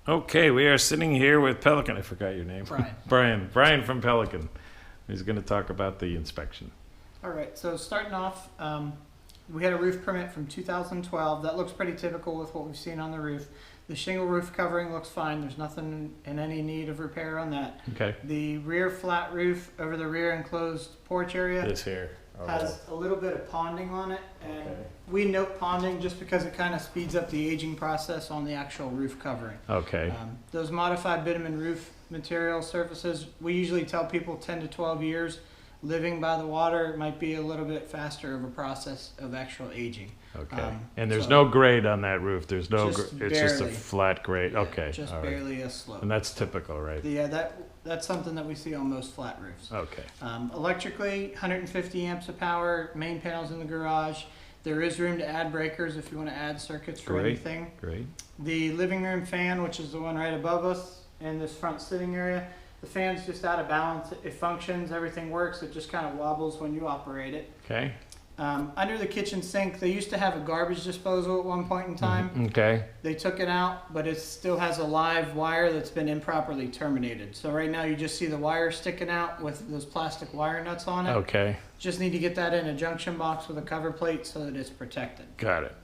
Okay, we are sitting here with Pelican. I forgot your name. Brian. Brian from Pelican. He's going to talk about the inspection. All right, so starting off, we had a roof permit from 2012. That looks pretty typical with what we've seen on the roof. The shingle roof covering looks fine. There's nothing in any need of repair on that. Okay. The rear flat roof over the rear enclosed porch area This here. Oh, has a little bit of ponding on it, and Okay. we note ponding just because it kind of speeds up the aging process on the actual roof covering. Okay. Those modified bitumen roof material surfaces, we usually tell people 10 to 12 years. Living by the water, it might be a little bit faster of a process of actual aging. Okay. And there's so no grade on that roof. There's no. just It's just a barely. flat grade. Yeah, Okay. just all right. barely a slope. And that's typical, right? Yeah, that's something that we see on most flat roofs. Okay. Electrically, 150 amps of power, main panels in the garage. There is room to add breakers if you want to add circuits for Great. anything. Great. The living room fan, which is the one right above us in this front sitting area, the fan's just out of balance. It functions, everything works, it just kind of wobbles when you operate it. Okay. Under the kitchen sink, they used to have a garbage disposal at one point in time. Okay. They took it out, but it still has a live wire that's been improperly terminated. So right now you just see the wire sticking out with those plastic wire nuts on it. Okay. Just need to get that in a junction box with a cover plate so that it's protected. Got it.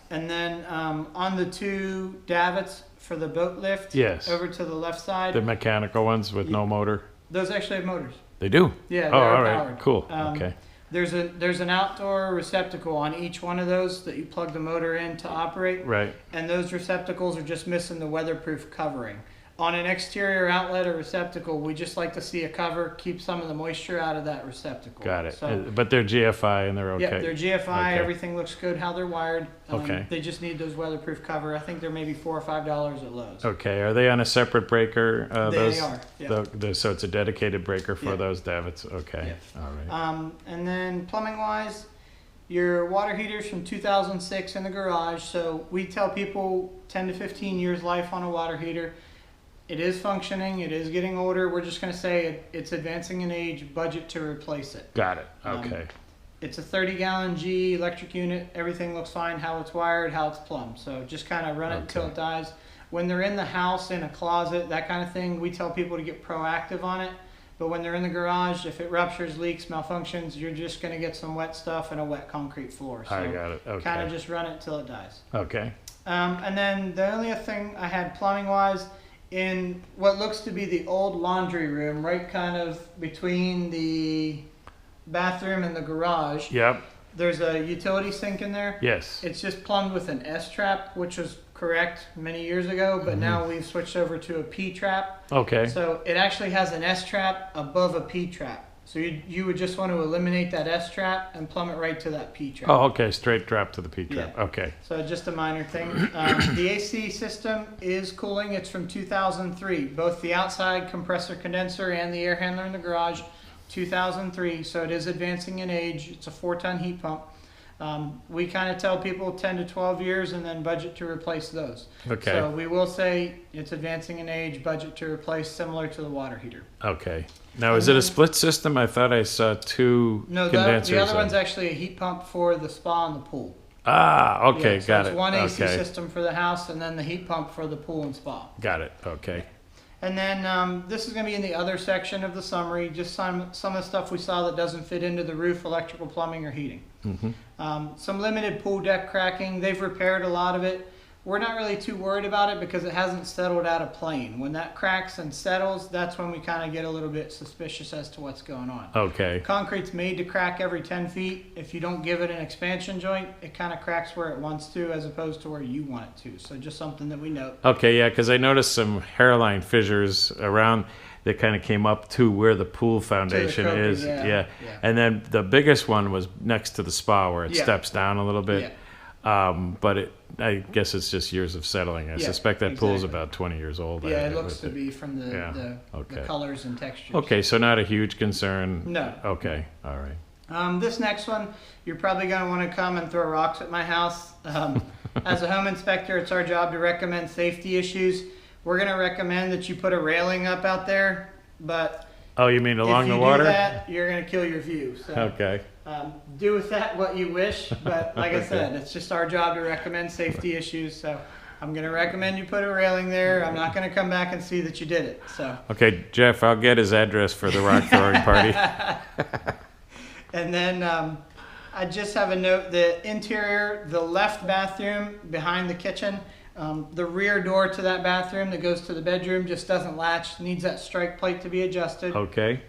And then on the two davits for the boat lift, Yes. over to the left side, The mechanical ones with no motor. those actually have motors. They do. Yeah, Oh, they're all right. powered. Cool. Um, Okay. There's an outdoor receptacle on each one of those that you plug the motor in to operate, Right. and those receptacles are just missing the weatherproof covering. On an exterior outlet or receptacle, we just like to see a cover, keep some of the moisture out of that receptacle. Got it. So, But they're GFI and they're okay. yeah, they're GFI. Okay. Everything looks good how they're wired. Okay. They just need those weatherproof cover. I think they're maybe $4 or $5 at Lowe's. Okay. Are they on a separate breaker? They those, are. Yeah. So it's a dedicated breaker for Yeah. those davits. Okay. Yeah. All right. And then plumbing wise, your water heater's from 2006 in the garage. So we tell people 10 to 15 years life on a water heater. It is functioning. It is getting older. We're just going to say it's advancing in age. Budget to replace it. Got it. um, Okay. It's a 30-gallon G electric unit. Everything looks fine. How it's wired, how it's plumbed. So just kind of run it until Okay. it dies. When they're in the house, in a closet, that kind of thing, we tell people to get proactive on it. But when they're in the garage, if it ruptures, leaks, malfunctions, you're just going to get some wet stuff and a wet concrete floor. So I got it. Okay. kind of just run it till it dies. Okay. And then the only other thing I had plumbing wise, in what looks to be the old laundry room, right kind of between the bathroom and the garage, Yep. there's a utility sink in there. Yes. It's just plumbed with an S trap, which was correct many years ago, but now we've switched over to a P trap. Okay. So it actually has an S trap above a P trap. So you would just want to eliminate that S trap and plumb it right to that P trap. Oh, okay. Straight drop to the P trap. Yeah. Okay. So just a minor thing. The AC system is cooling. It's from 2003. Both the outside compressor condenser and the air handler in the garage, 2003. So it is advancing in age. It's a 4-ton heat pump. We kind of tell people 10 to 12 years and then budget to replace those. Okay. So we will say it's advancing in age, budget to replace, similar to the water heater. Okay. Now, is it a split system? I thought I saw two No, condensers. the other on- one's actually a heat pump for the spa and the pool. Ah, okay. Yeah, so Got it's it. one AC Okay. system for the house and then the heat pump for the pool and spa. Got it. Okay. And then this is going to be in the other section of the summary, just some of the stuff we saw that doesn't fit into the roof, electrical, plumbing, or heating. Some limited pool deck cracking. They've repaired a lot of it. We're not really too worried about it because it hasn't settled out of plane. When that cracks and settles, that's when we kind of get a little bit suspicious as to what's going on. Okay. Concrete's made to crack every 10 feet. If you don't give it an expansion joint, it kind of cracks where it wants to as opposed to where you want it to. So just something that we note. Okay, yeah, because I noticed some hairline fissures around that kind of came up to where the pool foundation coping, is. yeah. And then the biggest one was next to the spa where it Yeah. steps down a little bit. But I guess it's just years of settling. I Yeah, suspect that pool's exactly. about 20 years old. Yeah, I- it looks with to be from the, Yeah, the okay. colors and textures. Okay, so not a huge concern. No. Okay, all right. This next one, you're probably going to want to come and throw rocks at my house. As a home inspector, it's our job to recommend safety issues. We're going to recommend that you put a railing up out there, but Oh, you mean along if you the water? do that, you're going to kill your view. So Okay. do with that what you wish, but like I said, it's just our job to recommend safety issues. So I'm going to recommend you put a railing there. I'm not going to come back and see that you did it. So. Okay, Jeff, I'll get his address for the rock throwing party. And then I just have a note, the interior, the left bathroom behind the kitchen, the rear door to that bathroom that goes to the bedroom just doesn't latch, needs that strike plate to be adjusted. Okay.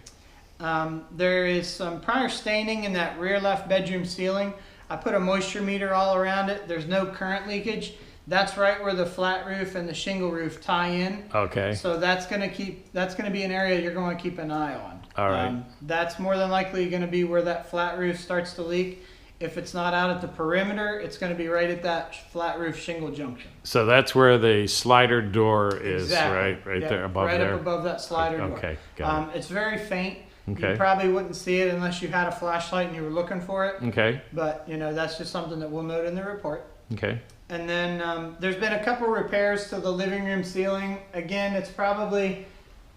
There is some prior staining in that rear left bedroom ceiling. I put a moisture meter all around it. There's no current leakage. That's right where the flat roof and the shingle roof tie in. Okay. So that's going to be an area you're going to keep an eye on. All right. That's more than likely going to be where that flat roof starts to leak. If it's not out at the perimeter, it's going to be right at that flat roof shingle junction. So that's where the slider door is, Exactly. right Yep, there above right there. up above that slider door. Okay, got It's very faint. Okay. You probably wouldn't see it unless you had a flashlight and you were looking for it. Okay. But that's just something that we'll note in the report. Okay. And then there's been a couple repairs to the living room ceiling. Again, it's probably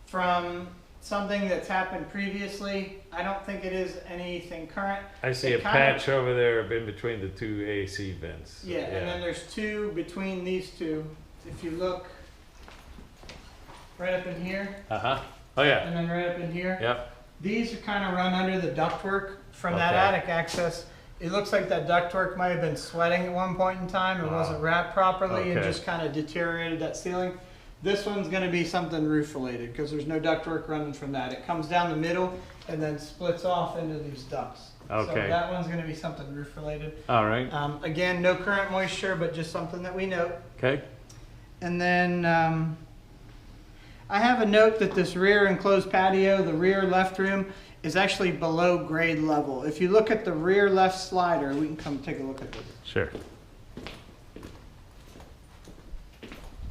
from something that's happened previously. I don't think it is anything current. I see It a kind of- patch over there in between the two AC vents. Yeah, and then there's two between these two. If you look right up in here, Uh-huh. Oh, yeah. and then right up in here. Yep. These are kind of run under the ductwork from that Okay. attic access. It looks like that ductwork might have been sweating at one point in time. It wasn't wrapped properly and Okay. just kind of deteriorated that ceiling. This one's going to be something roof related because there's no ductwork running from that. It comes down the middle and then splits off into these ducts. So Okay. that one's going to be something roof related. All right. Again, no current moisture, but just something that we note. Okay. And then I have a note that this rear enclosed patio, the rear left room, is actually below grade level. If you look at the rear left slider, we can come take a look at this. Sure.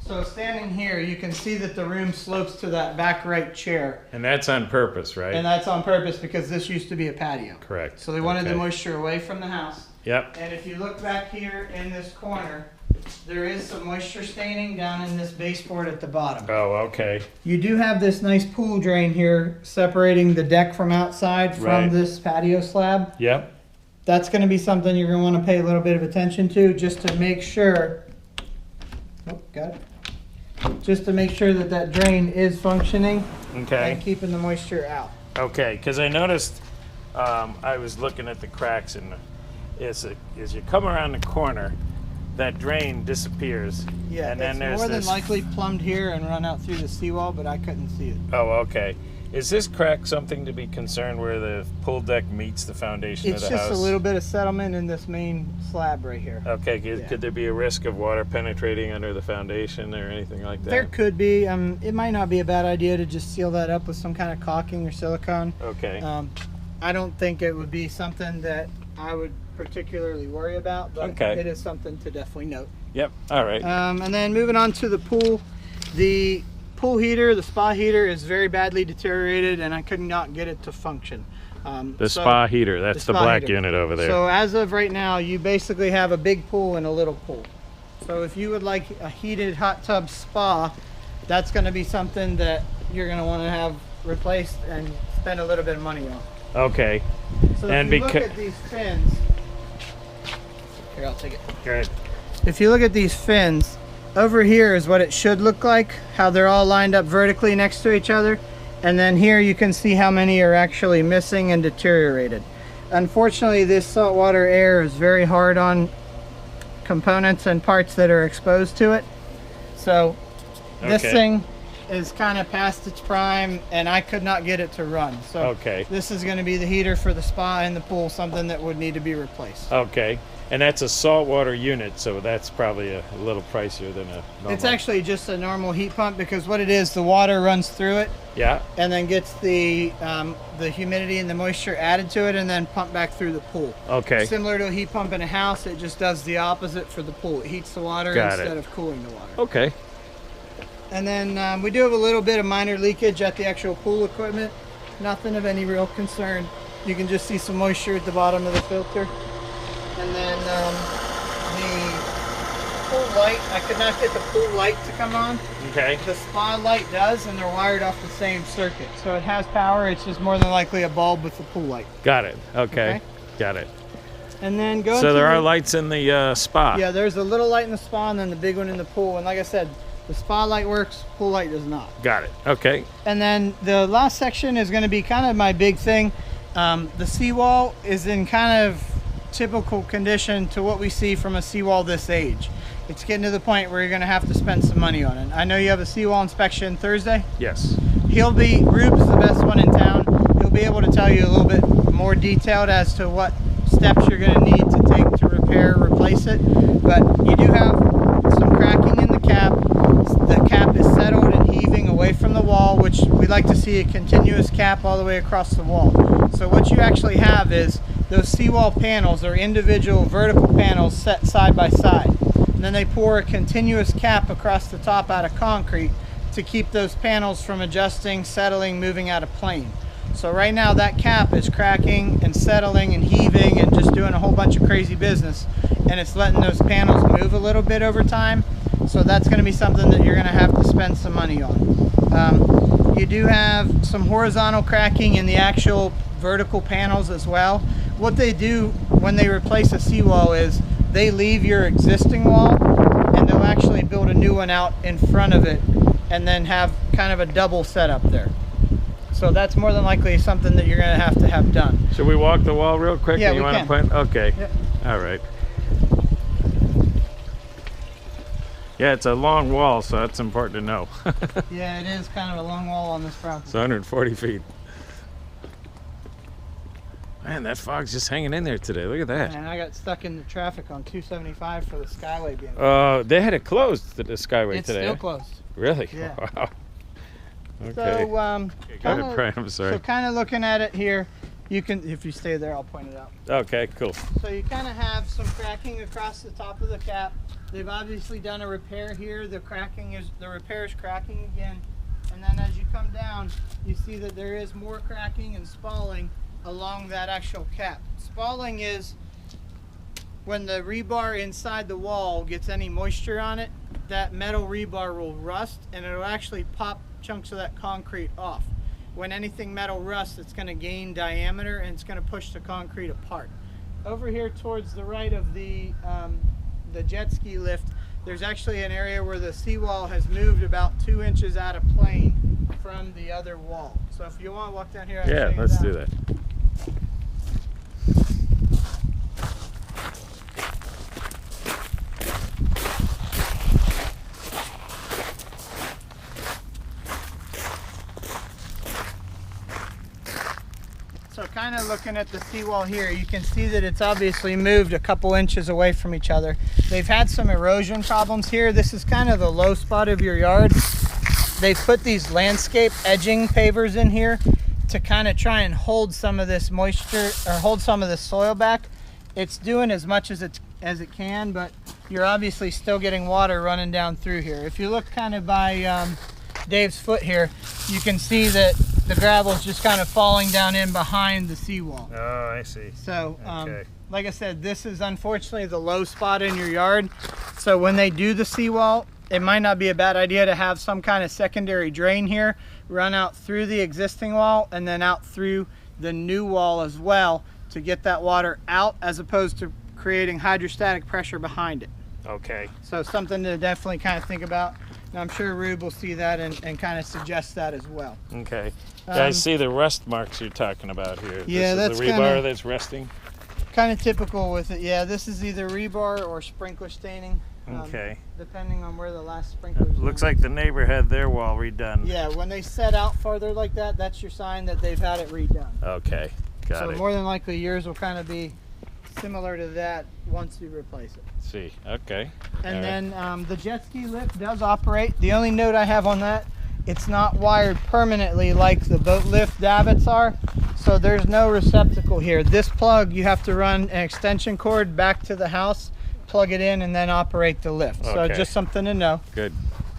So standing here, you can see that the room slopes to that back right chair. And that's on purpose, right? And that's on purpose because this used to be a patio. Correct. So they wanted the Okay. moisture away from the house. Yep. And if you look back here in this corner, there is some moisture staining down in this baseboard at the bottom. Oh, okay. You do have this nice pool drain here separating the deck from outside from Right. this patio slab. Yep. That's going to be something you're going to want to pay a little bit of attention to just to make sure. Oh, got it. Just to make sure that that drain is functioning Okay. and keeping the moisture out. Okay, because I noticed, I was looking at the cracks, and as you come around the corner, that drain disappears. Yeah, and then it's there's more than this. likely plumbed here and run out through the seawall, but I couldn't see it. Oh, okay. Is this crack something to be concerned where the pool deck meets the foundation It's of the just house? a little bit of settlement in this main slab right here. Okay, Yeah. could there be a risk of water penetrating under the foundation or anything like that? There could be. It might not be a bad idea to just seal that up with some kind of caulking or silicone. Okay. I don't think it would be something that I would particularly worry about, but Okay. it is something to definitely note. Yep. All right. And then moving on to the pool, the pool heater, the spa heater is very badly deteriorated and I could not get it to function. The spa heater, that's the spa black heater. unit over there. So as of right now, you basically have a big pool and a little pool. So if you would like a heated hot tub spa, that's going to be something that you're going to want to have replaced and spend a little bit of money on. Okay. So And if you look becau- at these fins, here I'll take it. Good. If you look at these fins, over here is what it should look like, how they're all lined up vertically next to each other. And then here you can see how many are actually missing and deteriorated. Unfortunately, this saltwater air is very hard on components and parts that are exposed to it. So this Okay. thing is kind of past its prime and I could not get it to run. So Okay. this is going to be the heater for the spa and the pool, something that would need to be replaced. Okay. And that's a saltwater unit, so that's probably a little pricier than a normal. It's actually just a normal heat pump because what it is, the water runs through it Yeah. and then gets the humidity and the moisture added to it and then pumped back through the pool. Okay. Similar to a heat pump in a house, it just does the opposite for the pool. It heats the water Got it. instead of cooling the water. Okay. And then we do have a little bit of minor leakage at the actual pool equipment. Nothing of any real concern. You can just see some moisture at the bottom of the filter. And then the pool light, I could not get the pool light to come on. Okay. The spa light does, and they're wired off the same circuit. So it has power, it's just more than likely a bulb with the pool light. Got it. Okay. Okay. Got it. And then go So into there are the- lights in the spa. Yeah, there's a little light in the spa and then the big one in the pool. And like I said, the spa light works, pool light does not. Got it. Okay. And then the last section is going to be kind of my big thing. The seawall is in kind of typical condition to what we see from a seawall this age. It's getting to the point where you're going to have to spend some money on it. I know you have a seawall inspection Thursday. Yes. Rube's the best one in town. He'll be able to tell you a little bit more detailed as to what steps you're going to need to take to repair or replace it. But you do have some cracking in the cap. The cap is settled and heaving away from the wall, which we like to see a continuous cap all the way across the wall. So what you actually have is those seawall panels are individual vertical panels set side by side. And then they pour a continuous cap across the top out of concrete to keep those panels from adjusting, settling, moving out of plane. So right now that cap is cracking and settling and heaving and just doing a whole bunch of crazy business, and it's letting those panels move a little bit over time. So that's going to be something that you're going to have to spend some money on. You do have some horizontal cracking in the actual vertical panels as well. What they do when they replace a seawall is they leave your existing wall and they'll actually build a new one out in front of it and then have kind of a double setup there. So that's more than likely something that you're going to have done. Should we walk the wall real quick? Yeah, You we want can. to point? Okay. Yep. All right. Yeah, it's a long wall, so that's important to know. Yeah, it is kind of a long wall on this property. It's 140 feet. Man, that fog's just hanging in there today. Look at that. And I got stuck in the traffic on 275 for the Skyway being They had it closed, the Skyway it's today. still closed. Really? Yeah. Wow. Okay. So, Go ahead, kinda- Brian. I'm sorry. so kind of looking at it here, you can, if you stay there, I'll point it out. Okay, cool. So you kind of have some cracking across the top of the cap. They've obviously done a repair here. The repair is cracking again. And then as you come down, you see that there is more cracking and spalling along that actual cap. Spalling is when the rebar inside the wall gets any moisture on it, that metal rebar will rust and it'll actually pop chunks of that concrete off. When anything metal rusts, it's going to gain diameter and it's going to push the concrete apart. Over here towards the right of the jet ski lift, there's actually an area where the seawall has moved about 2 inches out of plane from the other wall. So if you want to walk down here, I'll Yeah, show you let's that. do that. So kind of looking at the seawall here, you can see that it's obviously moved a couple inches away from each other. They've had some erosion problems here. This is kind of the low spot of your yard. They've put these landscape edging pavers in here to kind of try and hold some of this moisture or hold some of this soil back. It's doing as much as it can, but you're obviously still getting water running down through here. If you look kind of by Dave's foot here, you can see that the gravel is just kind of falling down in behind the seawall. Oh, I see. So, Okay. like I said, this is unfortunately the low spot in your yard. So when they do the seawall, it might not be a bad idea to have some kind of secondary drain here, run out through the existing wall and then out through the new wall as well to get that water out as opposed to creating hydrostatic pressure behind it. Okay. So something to definitely kind of think about. And I'm sure Rube will see that and kind of suggest that as well. Okay. Yeah, I Um, see the rust marks you're talking about here. Yeah, this is that's the rebar kinda- that's rusting. Kind of typical with it. Yeah, this is either rebar or sprinkler staining. Okay. Depending on where the last sprinkler is. Looks like the neighbor had their wall redone. Yeah, when they set out farther like that, that's your sign that they've had it redone. Okay. Got So it. more than likely yours will kind of be similar to that once you replace it. See. Okay. And All right. then the jet ski lift does operate. The only note I have on that, it's not wired permanently like the boat lift davits are. So there's no receptacle here. This plug, you have to run an extension cord back to the house, plug it in, and then operate the lift. So Okay. just something to know. Good.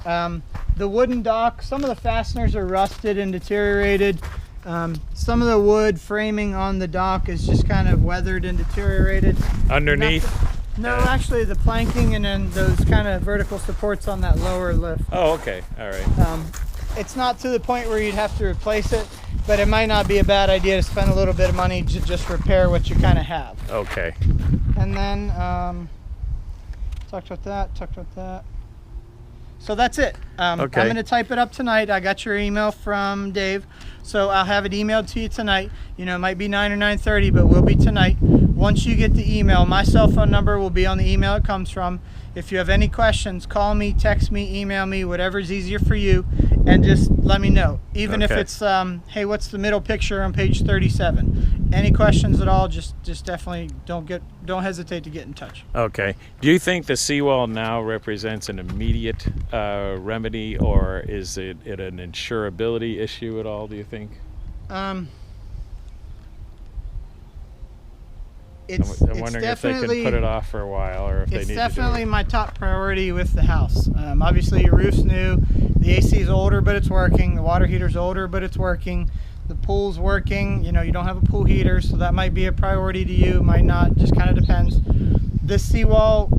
The wooden dock, some of the fasteners are rusted and deteriorated. Some of the wood framing on the dock is just kind of weathered and deteriorated. Underneath. No, actually the planking and then those kind of vertical supports on that lower lift. Oh, okay. All right. it's not to the point where you'd have to replace it, but it might not be a bad idea to spend a little bit of money to just repair what you kind of have. Okay. And then talked about that. So that's it. Okay. I'm going to type it up tonight. I got your email from Dave, so I'll have it emailed to you tonight. You know, it might be 9 or 9:30, but will be tonight. Once you get the email, my cell phone number will be on the email it comes from. If you have any questions, call me, text me, email me, whatever's easier for you, and just let me know. Even if Okay. it's, hey, what's the middle picture on page 37? Any questions at all, just definitely don't hesitate to get in touch. Okay. Do you think the seawall now represents an immediate remedy, or is it an insurability issue at all, do you think? I'm wondering if they can put it off for a while, or if they need to do it. It's definitely my top priority with the house. Obviously, your roof's new, the AC is older, but it's working. The water heater's older, but it's working. The pool's working. You know, you don't have a pool heater, so that might be a priority to you. Might not. Just kind of depends. This seawall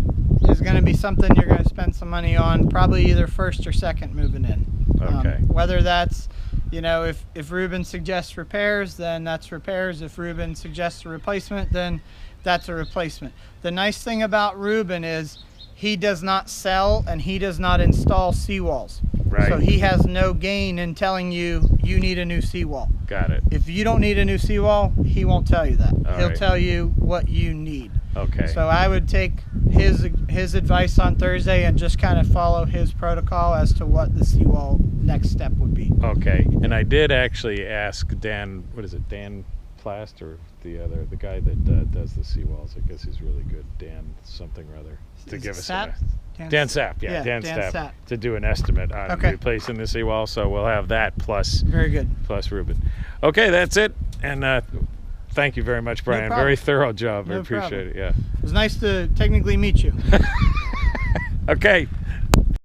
is going to be something you're going to spend some money on, probably either first or second moving in. Okay. Whether that's, you know, if Ruben suggests repairs, then that's repairs. If Ruben suggests a replacement, then that's a replacement. The nice thing about Ruben is he does not sell and he does not install seawalls. Right. So he has no gain in telling you you need a new seawall. Got it. If you don't need a new seawall, he won't tell you that. All He'll right. tell you what you need. Okay. So I would take his advice on Thursday and just kind of follow his protocol as to what the seawall next step would be. Okay. And I did actually ask Dan, what is it, Dan Plast, or the guy that does the seawalls? I guess he's really good, Dan something or other, to Is give it us Sapp? Dan Sapp, yeah, Dan Sapp, to do an estimate on Okay. replacing the seawall. So we'll have that plus Very good. Ruben. Okay, that's it. And thank you very much, Brian. problem. Very thorough job. I No appreciate problem. it. Yeah. It was nice to technically meet you. Okay.